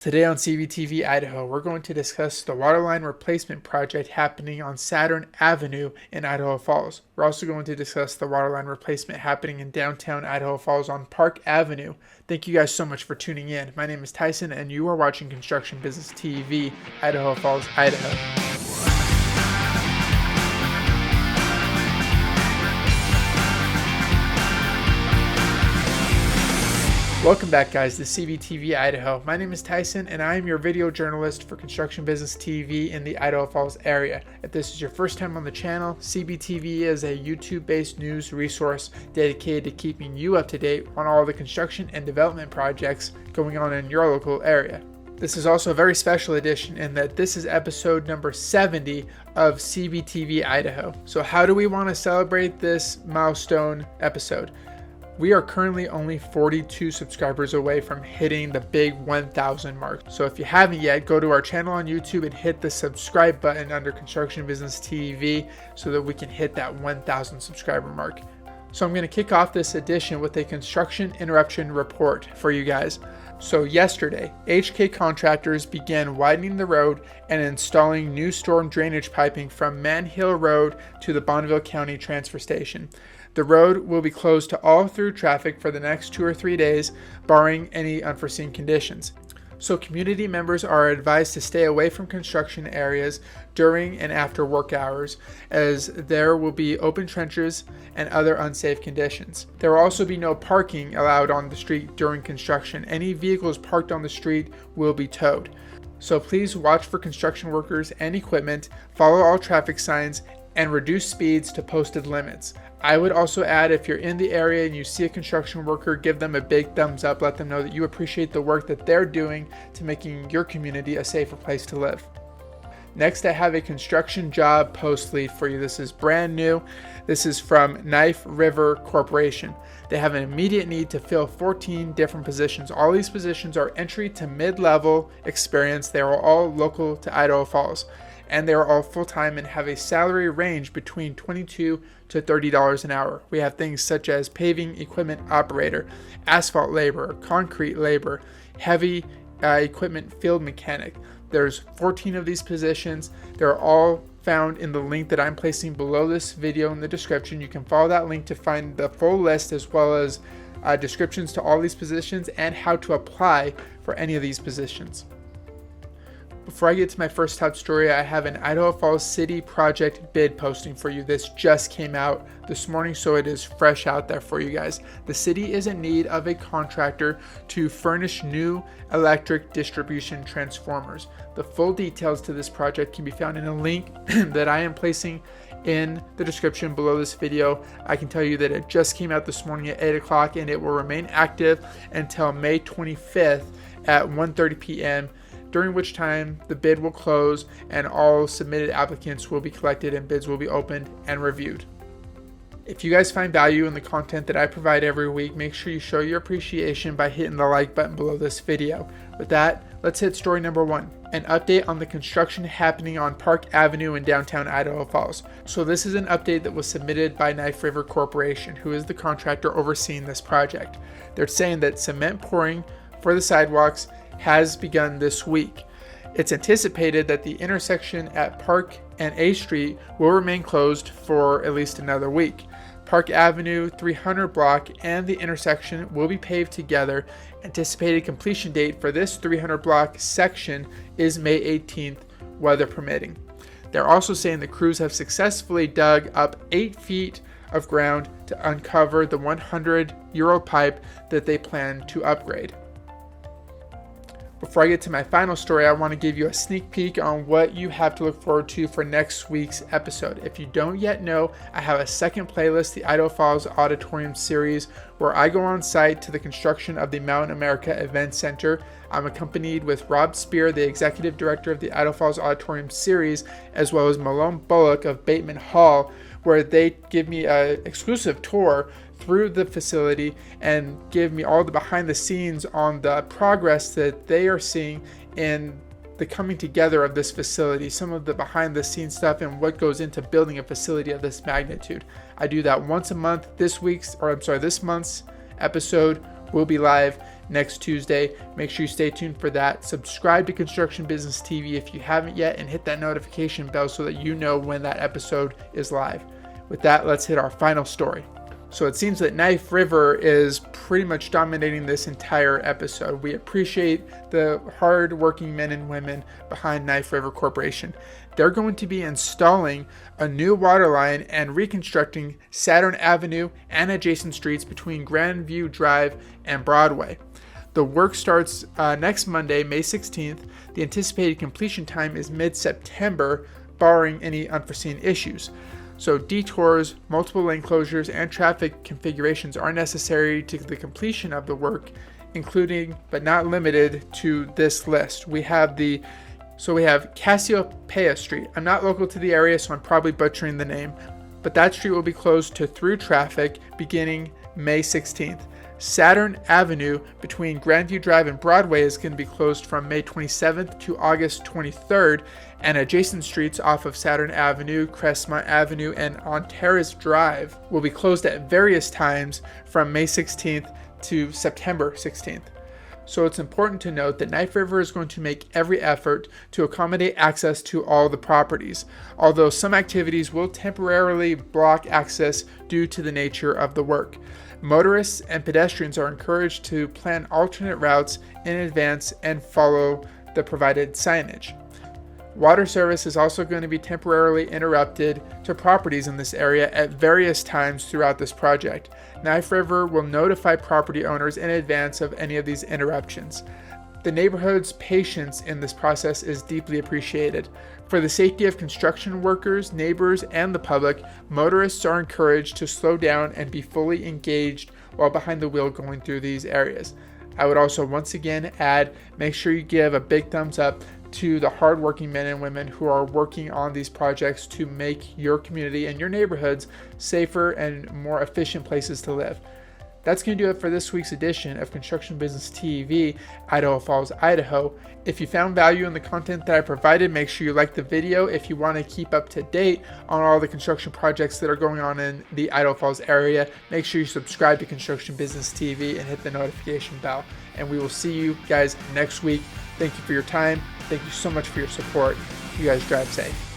Today on CBTV Idaho, we're going to discuss the Waterline replacement project happening on Saturn Avenue in Idaho Falls. We're also going to discuss the Waterline replacement happening in downtown Idaho Falls on Park Avenue. Thank you guys so much for tuning in. My name is Tyson and you are watching Construction Business TV, Idaho Falls, Idaho. Welcome back, guys, to CBTV Idaho. My name is Tyson and I am your video journalist for Construction Business TV in the Idaho Falls area. If this is your first time on the channel, CBTV is a YouTube-based news resource dedicated to keeping you up to date on all the construction and development projects going on in your local area. This is also a very special edition in that this is episode number 70 of CBTV Idaho. So how do we want to celebrate this milestone episode? We are currently only 42 subscribers away from hitting the big 1,000 mark. So if you haven't yet, go to our channel on YouTube and hit the subscribe button under Construction Business TV so that we can hit that 1,000 subscriber mark. So I'm going to kick off this edition with a construction interruption report for you guys. So yesterday, HK contractors began widening the road and installing new storm drainage piping from Man Hill Road to the Bonneville County Transfer Station. The road will be closed to all through traffic for the next 2 or 3 days, barring any unforeseen conditions. So community members are advised to stay away from construction areas during and after work hours, as there will be open trenches and other unsafe conditions. There will also be no parking allowed on the street during construction. Any vehicles parked on the street will be towed. So please watch for construction workers and equipment, follow all traffic signs, and reduce speeds to posted limits. I would also add, if you're in the area and you see a construction worker, give them a big thumbs up. Let them know that you appreciate the work that they're doing to making your community a safer place to live. Next, I have a construction job post lead for you. This is brand new. This is from Knife River Corporation. They have an immediate need to fill 14 different positions. All these positions are entry to mid-level experience. They are all local to Idaho Falls, and they are all full-time and have a salary range between $22 to $30 an hour. We have things such as paving equipment operator, asphalt laborer, concrete laborer, heavy equipment field mechanic. There's 14 of these positions. They're all found in the link that I'm placing below this video in the description. You can follow that link to find the full list, as well as descriptions to all these positions and how to apply for any of these positions. Before I get to my first top story, I have an Idaho Falls City project bid posting for you. This just came out this morning, so it is fresh out there for you guys. The city is in need of a contractor to furnish new electric distribution transformers. The full details to this project can be found in a link that I am placing in the description below this video. I can tell you that it just came out this morning at 8 o'clock and it will remain active until May 25th at 1:30 p.m. during which time the bid will close and all submitted applicants will be collected and bids will be opened and reviewed. If you guys find value in the content that I provide every week, make sure you show your appreciation by hitting the like button below this video. With that, let's hit story number 1. An update on the construction happening on Park Avenue in downtown Idaho Falls. So this is an update that was submitted by Knife River Corporation, who is the contractor overseeing this project. They're saying that cement pouring for the sidewalks has begun this week. It's anticipated that the intersection at Park and A Street will remain closed for at least another week. Park Avenue 300 block and the intersection will be paved together. Anticipated completion date for this 300 block section is May 18th, weather permitting. They're also saying the crews have successfully dug up 8 feet of ground to uncover the 100-year-old pipe that they plan to upgrade. Before I get to my final story, I want to give you a sneak peek on what you have to look forward to for next week's episode. If you don't yet know, I have a second playlist, the Idaho Falls Auditorium series, where I go on site to the construction of the Mountain America Event Center. I'm accompanied with Rob Spear, the executive director of the Idaho Falls Auditorium series, as well as Malone Bullock of Bateman Hall, where they give me an exclusive tour through the facility and give me all the behind the scenes on the progress that they are seeing in the coming together of this facility, some of the behind the scenes stuff and what goes into building a facility of this magnitude. I do that once a month. This month's episode will be live next Tuesday. Make sure you stay tuned for that. Subscribe to Construction Business TV if you haven't yet, and hit that notification bell so that you know when that episode is live. With that, let's hit our final story. So it seems that Knife River is pretty much dominating this entire episode. We appreciate the hard-working men and women behind Knife River Corporation. They're going to be installing a new water line and reconstructing Saturn Avenue and adjacent streets between Grandview Drive and Broadway. The work starts next Monday, May 16th. The anticipated completion time is mid-September, barring any unforeseen issues. So detours, multiple lane closures, and traffic configurations are necessary to the completion of the work, including but not limited to this list. We have Cassiopeia Street. I'm not local to the area, so I'm probably butchering the name, but that street will be closed to through traffic beginning May 16th. Saturn Avenue between Grandview Drive and Broadway is going to be closed from May 27th to August 23rd, and adjacent streets off of Saturn Avenue, Crestmont Avenue, and Ontaris Drive will be closed at various times from May 16th to September 16th. So it's important to note that Knife River is going to make every effort to accommodate access to all the properties, although some activities will temporarily block access due to the nature of the work. Motorists and pedestrians are encouraged to plan alternate routes in advance and follow the provided signage. Water service is also going to be temporarily interrupted to properties in this area at various times throughout this project. Knife River will notify property owners in advance of any of these interruptions. The neighborhood's patience in this process is deeply appreciated. For the safety of construction workers, neighbors, and the public, motorists are encouraged to slow down and be fully engaged while behind the wheel going through these areas. I would also once again add, make sure you give a big thumbs up to the hardworking men and women who are working on these projects to make your community and your neighborhoods safer and more efficient places to live. That's going to do it for this week's edition of Construction Business TV, Idaho Falls, Idaho. If you found value in the content that I provided, make sure you like the video. If you want to keep up to date on all the construction projects that are going on in the Idaho Falls area, make sure you subscribe to Construction Business TV and hit the notification bell. And we will see you guys next week. Thank you for your time. Thank you so much for your support. You guys drive safe.